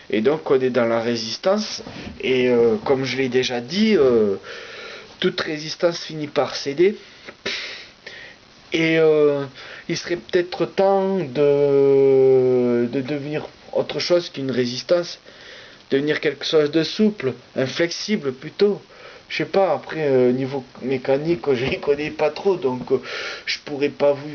Et donc on est dans la résistance. Et comme je l'ai déjà dit, toute résistance finit par céder. Et il serait peut-être temps de devenir autre chose qu'une résistance, devenir quelque chose de souple, inflexible plutôt. Je sais pas, après, niveau mécanique, je ne connais pas trop, donc je pourrais pas vous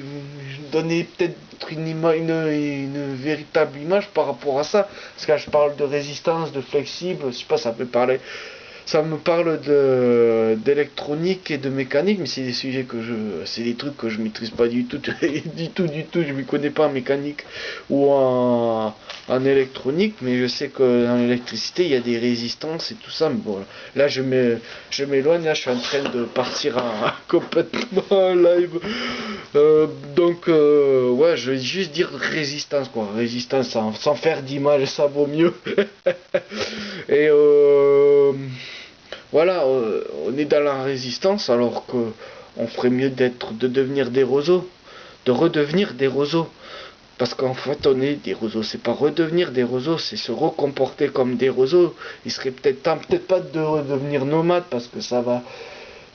donner peut-être une véritable image par rapport à ça. Parce que là, je parle de résistance, de flexible, je sais pas, ça me parle d'électronique et de mécanique, mais c'est des sujets c'est des trucs que je maîtrise pas du tout, du tout. Je m'y connais pas en mécanique ou en électronique, mais je sais que dans l'électricité il y a des résistances et tout ça. Mais bon, là je m'éloigne, là je suis en train de partir complètement en live. Ouais, je vais juste dire résistance quoi, résistance sans faire d'image, ça vaut mieux. Et voilà, on est dans la résistance alors que on ferait mieux de devenir des roseaux, de redevenir des roseaux. Parce qu'en fait, on est des roseaux. C'est pas redevenir des roseaux, c'est se recomporter comme des roseaux. Il serait peut-être temps, peut-être pas de redevenir nomade parce que ça va.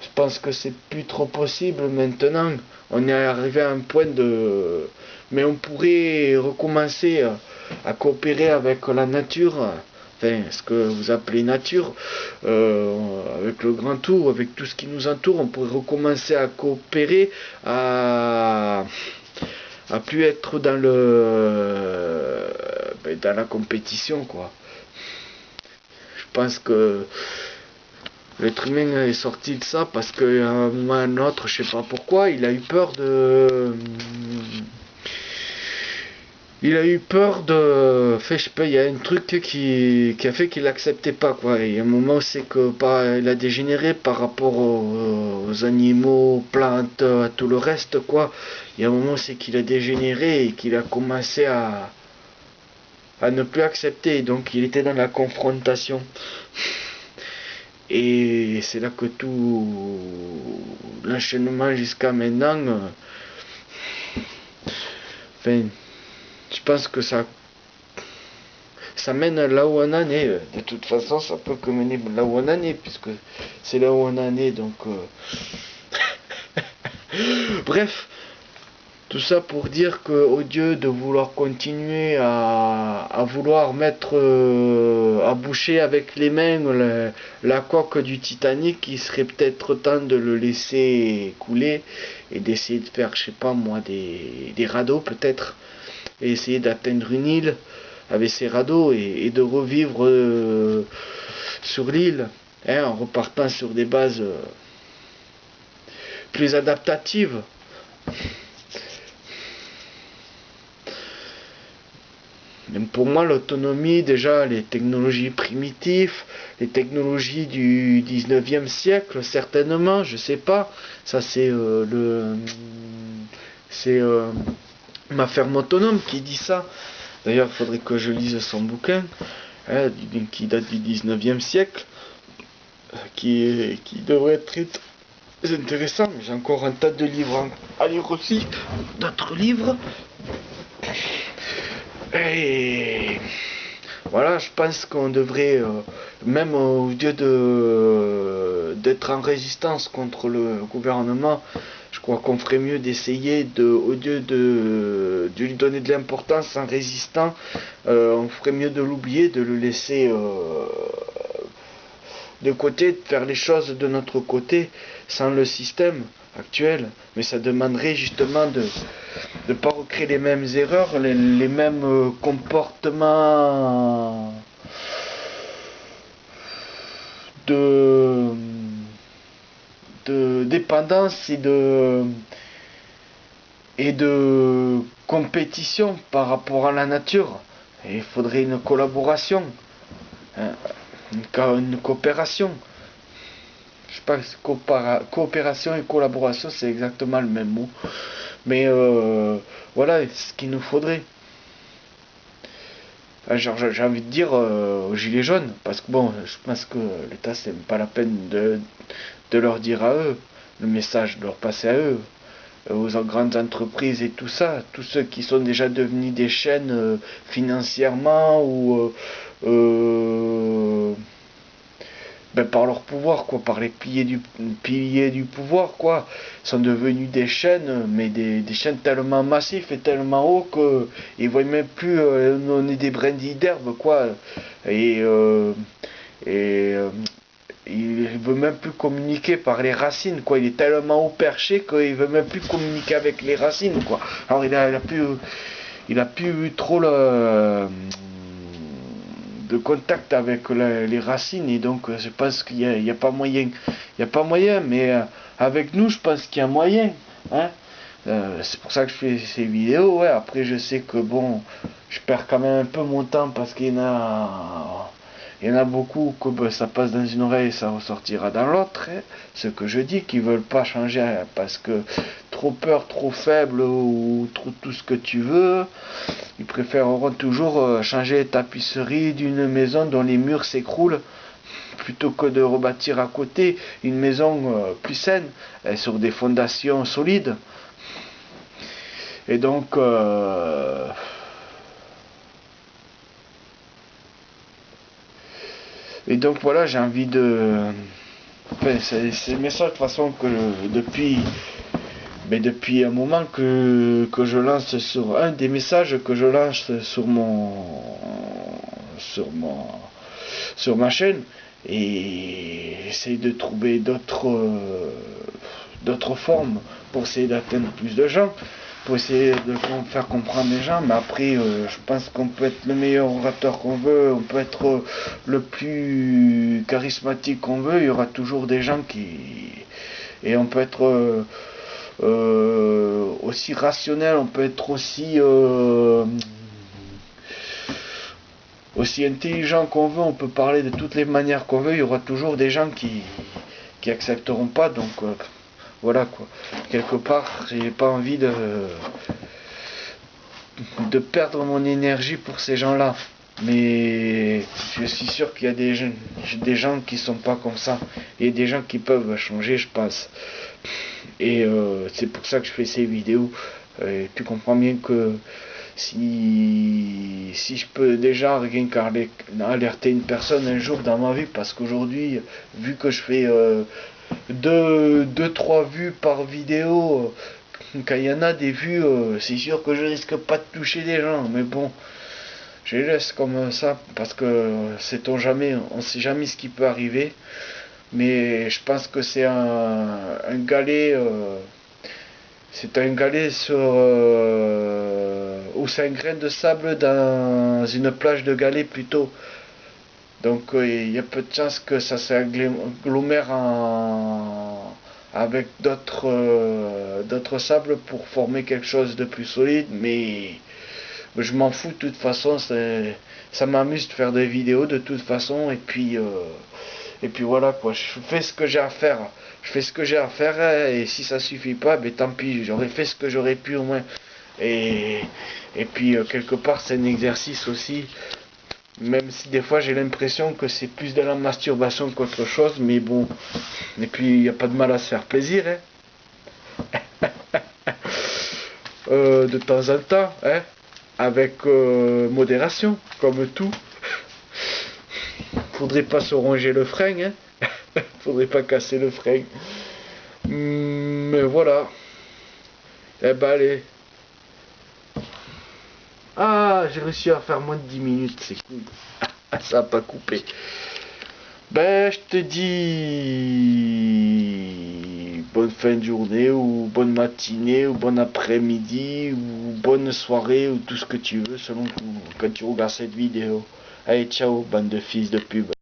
Je pense que c'est plus trop possible maintenant. On est arrivé à un point de. Mais on pourrait recommencer à coopérer avec la nature, enfin, ce que vous appelez nature, avec le grand tout, avec tout ce qui nous entoure, on pourrait recommencer à coopérer, à plus être dans la compétition, quoi. Je pense que l'être humain est sorti de ça parce qu'à un moment ou à un autre, je sais pas pourquoi, il a eu peur de. Fait, je sais pas, il y a un truc qui a fait qu'il l'acceptait pas, quoi. Et à un moment, c'est que il a dégénéré par rapport aux animaux, aux plantes, à tout le reste, quoi. Il y a un moment, c'est qu'il a dégénéré et qu'il a commencé à ne plus accepter. Donc, il était dans la confrontation. Et c'est là que tout l'enchaînement jusqu'à maintenant. Enfin, je pense que ça mène là où on en est. De toute façon, ça peut que mener là où on en est, puisque c'est là où on en est. Donc, bref, tout ça pour dire qu'au lieu de vouloir continuer à vouloir mettre à boucher avec les mains la coque du Titanic, il serait peut-être temps de le laisser couler et d'essayer de faire, je sais pas moi, des radeaux peut-être, et essayer d'atteindre une île avec ses radeaux et de revivre sur l'île, hein, en repartant sur des bases plus adaptatives. Même pour moi, l'autonomie, déjà, les technologies primitives, les technologies du 19e siècle, certainement, je sais pas. Ça, c'est ma ferme autonome qui dit ça. D'ailleurs, il faudrait que je lise son bouquin, hein, qui date du 19e siècle, qui devrait être très intéressant. J'ai encore un tas de livres à lire aussi, d'autres livres. Et voilà, je pense qu'on devrait, même au lieu d'être en résistance contre le gouvernement, je crois qu'on ferait mieux d'essayer au lieu de lui donner de l'importance en résistant, on ferait mieux de l'oublier, de le laisser de côté, de faire les choses de notre côté, sans le système actuel. Mais ça demanderait justement de ne pas recréer les mêmes erreurs, les mêmes comportements de, de dépendance et de compétition par rapport à la nature. Et il faudrait une collaboration, hein, une coopération. Je sais pas, coopération et collaboration, c'est exactement le même mot. Mais voilà ce qu'il nous faudrait. Genre, j'ai envie de dire aux gilets jaunes, parce que bon, je pense que l'État, c'est pas la peine de leur dire à eux, le message de leur passer à eux, aux grandes entreprises et tout ça, tous ceux qui sont déjà devenus des chaînes financièrement ben, par leur pouvoir, quoi, par les piliers du pouvoir, quoi. Ils sont devenus des chaînes, mais des chaînes tellement massives et tellement hauts que ils voient même plus on est des brindilles d'herbe, quoi. Et, euh, et il veut même plus communiquer par les racines, quoi. Il est tellement haut perché qu'il veut même plus communiquer avec les racines, quoi. Alors il a plus eu trop de contact avec les racines, et donc je pense qu'il y a pas moyen. Il y a pas moyen, mais avec nous, je pense qu'il y a moyen, hein. C'est pour ça que je fais ces vidéos. Ouais, après je sais que bon, je perds quand même un peu mon temps parce il y en a beaucoup que ben, ça passe dans une oreille et ça ressortira dans l'autre, hein. Ce que je dis, qu'ils veulent pas changer, hein, parce que trop peur, trop faible ou trop tout ce que tu veux, ils préféreront toujours changer les tapisseries d'une maison dont les murs s'écroulent plutôt que de rebâtir à côté une maison plus saine, sur des fondations solides. Et donc, voilà, j'ai envie de... Enfin, c'est le message de toute façon que depuis un moment que je lance sur... Un des messages que je lance sur ma chaîne, et j'essaie de trouver d'autres formes pour essayer d'atteindre plus de gens, pour essayer de faire comprendre les gens. Mais après, je pense qu'on peut être le meilleur orateur qu'on veut, on peut être le plus charismatique qu'on veut, il y aura toujours des gens qui... Et on peut être aussi rationnel, on peut être aussi intelligent qu'on veut, on peut parler de toutes les manières qu'on veut, il y aura toujours des gens qui accepteront pas, donc voilà, quoi. Quelque part, j'ai pas envie de perdre mon énergie pour ces gens-là. Mais je suis sûr qu'il y a des gens qui sont pas comme ça, et des gens qui peuvent changer, je pense. Et c'est pour ça que je fais ces vidéos. Tu comprends bien que si je peux déjà rien qu'alerter une personne un jour dans ma vie, parce qu'aujourd'hui, vu que je fais 3 vues par vidéo, quand il y en a des vues, c'est sûr que je risque pas de toucher des gens, mais bon, je les laisse comme ça, parce que sait-on jamais, on sait jamais ce qui peut arriver. Mais je pense que c'est un galet, ou c'est un grain de sable dans une plage de galets plutôt. Donc il y a peu de chances que ça s'agglomère avec d'autres sables pour former quelque chose de plus solide, mais je m'en fous de toute façon, ça m'amuse de faire des vidéos de toute façon, et puis voilà, quoi, je fais ce que j'ai à faire. Je fais ce que j'ai à faire, hein, et si ça suffit pas, ben tant pis, j'aurais fait ce que j'aurais pu au moins. Et, et puis quelque part c'est un exercice aussi, même si des fois j'ai l'impression que c'est plus de la masturbation qu'autre chose, mais bon, et puis il n'y a pas de mal à se faire plaisir, hein. De temps en temps, hein, avec modération, comme tout. Faudrait pas se ronger le frein, hein. Faudrait pas casser le frein. Mais voilà. Eh ben allez. Ah, j'ai réussi à faire moins de 10 minutes, c'est cool. Ça a pas coupé. Ben, je te dis bonne fin de journée, ou bonne matinée, ou bon après-midi, ou bonne soirée, ou tout ce que tu veux, selon quand tu regardes cette vidéo. Allez, ciao, bande de fils de pub.